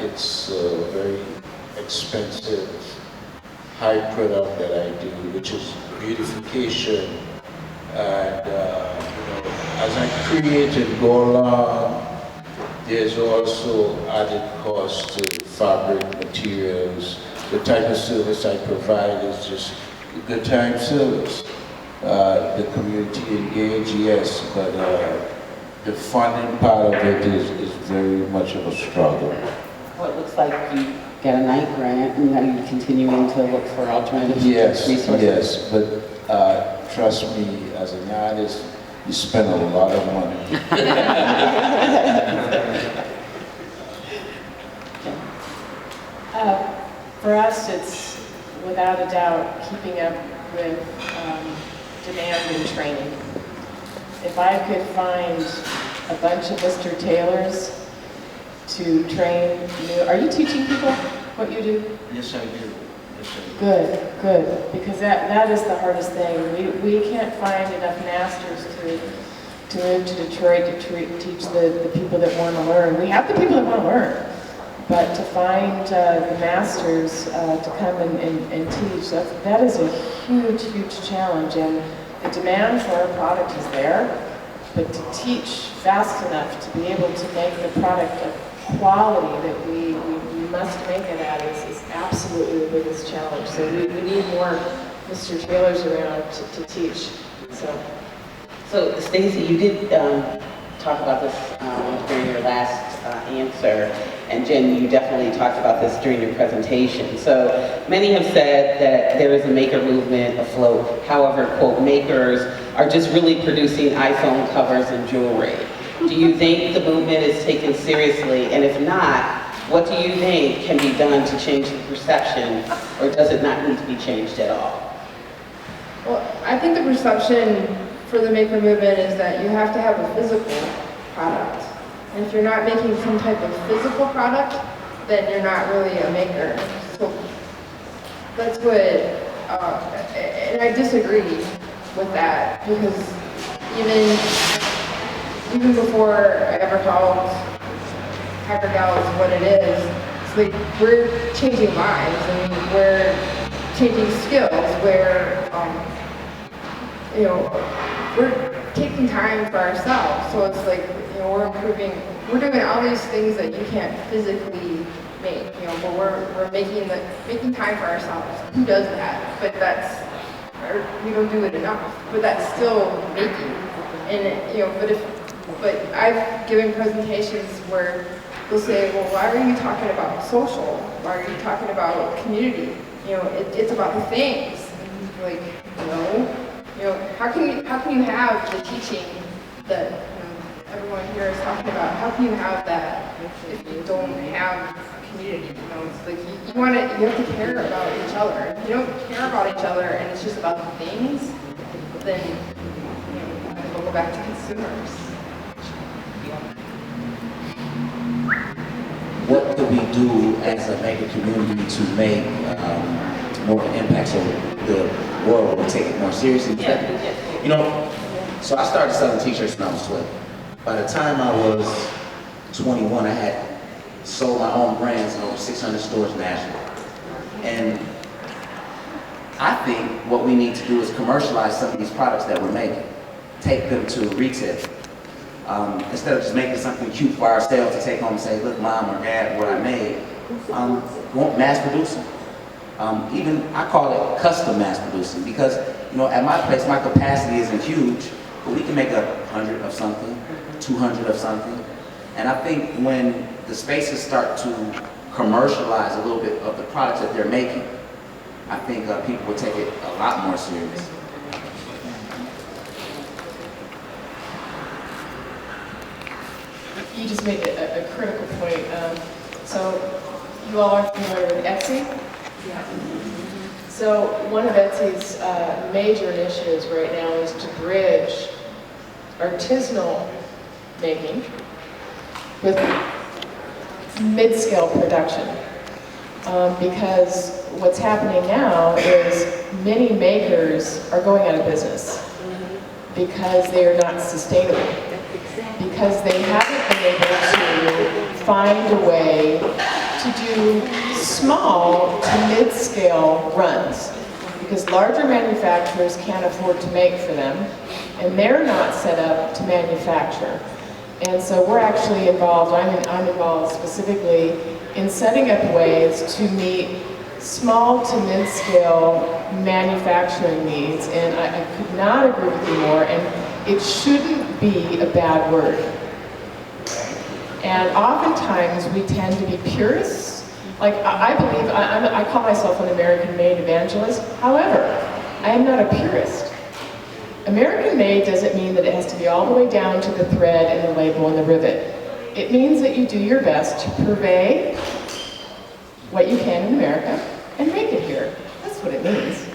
it's a very expensive, high product that I do, which is beautification. And as I create and go along, there's also added cost to fabric materials. The type of service I provide is just a good time service. The community engaged, yes, but the funding part of it is very much of a struggle. Well, it looks like you got a night grant and now you're continuing to look for alternative resources. Yes, but trust me, as an artist, you spend a lot of money. For us, it's without a doubt keeping up with demand and training. If I could find a bunch of Mr. Taylors to train new, are you teaching people what you do? Yes, I do. Yes, I do. Good, because that is the hardest thing. We can't find enough masters to move to Detroit to teach the people that want to learn. We have the people that want to learn, but to find the masters to come and teach, that is a huge, huge challenge. And the demand for our product is there, but to teach fast enough to be able to make the product of quality that we must make it at is absolutely the biggest challenge. So we need more Mr. Taylors around to teach. So Stacy, you did talk about this during your last answer, and Jen, you definitely talked about this during your presentation. So many have said that there is a maker movement afloat. However, quote, makers are just really producing iPhone covers and jewelry. Do you think the movement is taken seriously? And if not, what do you think can be done to change the perception, or does it not need to be changed at all? Well, I think the perception for the maker movement is that you have to have a physical product. And if you're not making some type of physical product, then you're not really a maker. So that's what, and I disagree with that, because even before I ever called Hyper Gals what it is, it's like we're changing lives. I mean, we're changing skills. We're taking time for ourselves. So it's like, we're improving, we're doing all these things that you can't physically make, but we're making time for ourselves. Who does that? But we don't do it enough. But that's still making. And but I've given presentations where they'll say, well, why are you talking about social? Why are you talking about community? It's about the things. And like, no. How can you have the teaching that everyone here is talking about? How can you have that if you don't have a community? It's like you have to care about each other. If you don't care about each other and it's just about the things, then we'll go back to consumers. What do we do as a maker community to make more impact so the world will take it more seriously? So I started selling t-shirts when I was 12. By the time I was 21, I had sold my own brands in over 600 stores nationally. And I think what we need to do is commercialize some of these products that we're making. Take them to retail. Instead of just making something cute for ourselves to take home and say, look, mom or dad, what I made, mass producing. Even I call it custom mass producing, because at my place my capacity isn't huge, but we can make 100 of something, 200 of something. And I think when the spaces start to commercialize a little bit of the products that they're making, I think people will take it a lot more serious. You just made a critical point. So you all are familiar with Etsy? Yeah. So one of Etsy's major initiatives right now is to bridge artisanal making with mid-scale production. Because what's happening now is many makers are going out of business because they are not sustainable. Because they haven't been able to find a way to do small to mid-scale runs because larger manufacturers can't afford to make for them, and they're not set up to manufacture. And so we're actually involved, I'm involved specifically in setting up ways to meet small to mid-scale manufacturing needs, and I could not agree with you more, and it shouldn't be a bad word. And oftentimes we tend to be purists. Like I believe, I call myself an American-made evangelist. However, I am not a purist. American-made doesn't mean that it has to be all the way down to the thread and the label and the rivet. It means that you do your best to purvey what you can in America and make it here. That's what it means.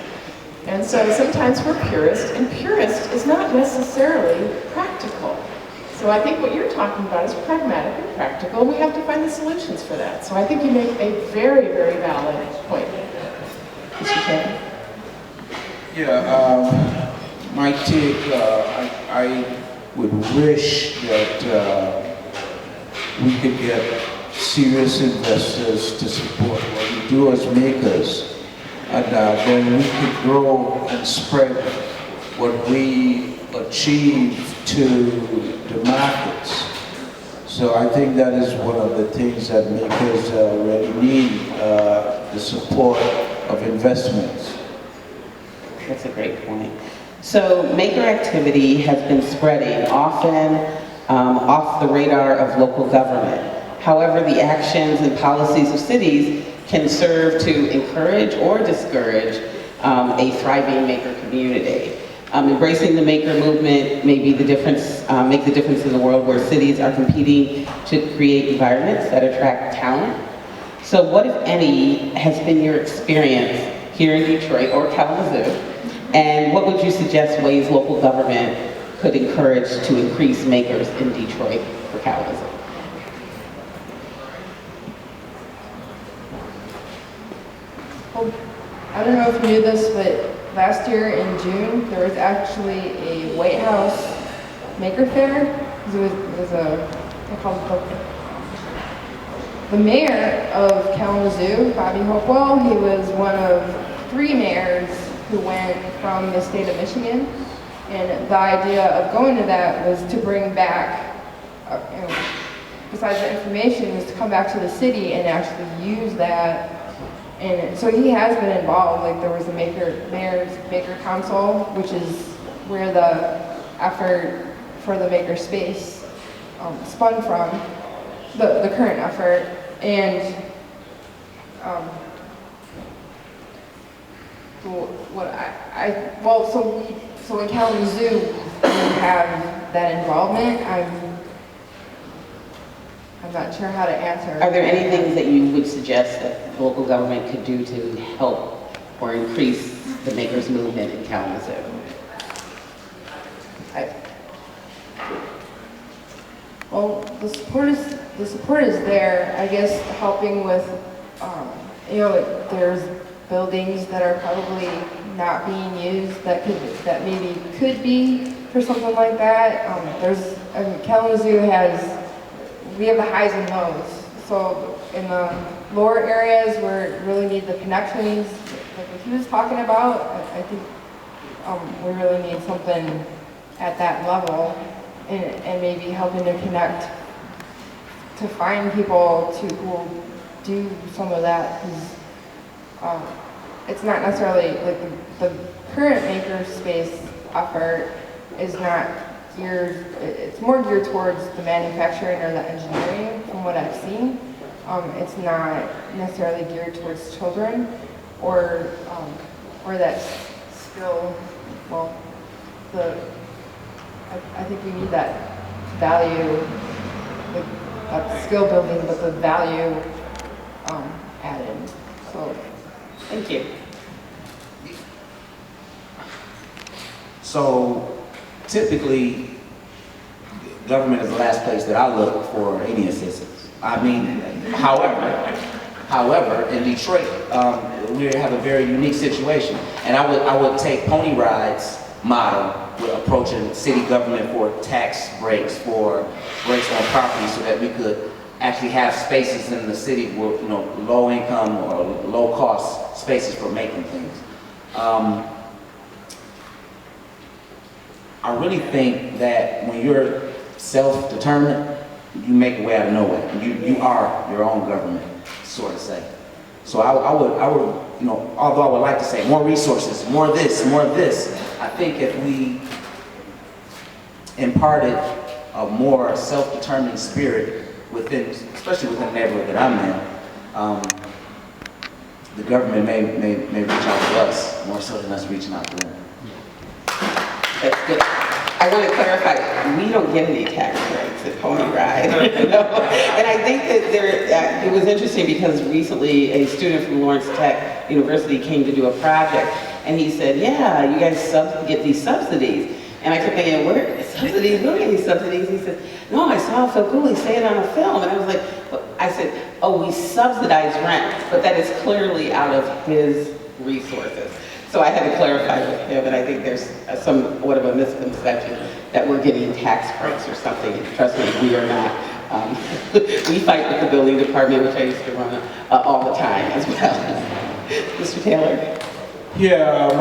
And so sometimes we're purist, and purist is not necessarily practical. So I think what you're talking about is pragmatic and practical, and we have to find the solutions for that. So I think you make a very, very valid point. Mr. Chairman? Yeah, my take, I would wish that we could get serious investors to support what we do as makers, and then we could grow and spread what we achieve to the markets. So I think that is one of the things that makers really need, the support of investments. That's a great point. So maker activity has been spreading, often off the radar of local government. However, the actions and policies of cities can serve to encourage or discourage a thriving maker community. Embracing the maker movement may be the difference, make the difference in the world where cities are competing to create environments that attract talent. So what, if any, has been your experience here in Detroit or Kalamazoo? And what would you suggest ways local government could encourage to increase makers in Detroit for Kalamazoo? Well, I don't know if you knew this, but last year in June, there was actually a White House Maker Fair. It was they called it the mayor of Kalamazoo, Bobby Hopewell. He was one of 3 mayors who went from the state of Michigan. And the idea of going to that was to bring back, besides the information, was to come back to the city and actually use that. And so he has been involved. Like there was a mayor's Maker Council, which is where the effort for the maker space spun from, the current effort. And so in Kalamazoo we have that involvement. I'm not sure how to answer. Are there any things that you would suggest that local government could do to help or increase the makers movement in Kalamazoo? Well, the support is there. I guess helping with, there's buildings that are probably not being used that maybe could be for something like that. Kalamazoo we have the highs and lows. So in the lower areas where it really need the connections, like what he was talking about, I think we really need something at that level, and maybe helping to connect to find people who will do some of that. Because it's not necessarily like the current makerspace effort is not geared. It's more geared towards the manufacturing or the engineering, from what I've seen. It's not necessarily geared towards children or that skill. Well, I think we need that value, that skill building, but the value added. So, Thank you. So typically, government is the last place that I look for any assistance. I mean, however, in Detroit, we have a very unique situation. And I would take Pony Ride's model with approaching city government for tax breaks, for breaks on property, so that we could actually have spaces in the city where, you know, low income or low cost spaces for making things. I really think that when you're self-determined, you make a way out of no way. You are your own government, sort of say. So I would, you know, although I would like to say more resources, more of this, I think if we imparted a more self-determining spirit within, especially within the neighborhood that I'm in, the government may reach out to us more so than us reaching out to them. That's good. I want to clarify, we don't get any tax breaks at Pony Ride. No. And I think that it was interesting because recently a student from Lawrence Tech University came to do a project, and he said, yeah, you guys get these subsidies. And I kept thinking, where subsidies? We don't get any subsidies. He said, no, I saw Phil Cooley say it on a film. And I was like, I said, oh, we subsidize rent, but that is clearly out of his resources. So I had to clarify with him, and I think there's somewhat of a misconception that we're getting tax breaks or something. Trust me, we are not. We fight with the building department, which I used to run all the time as well. Mr. Taylor? Yeah,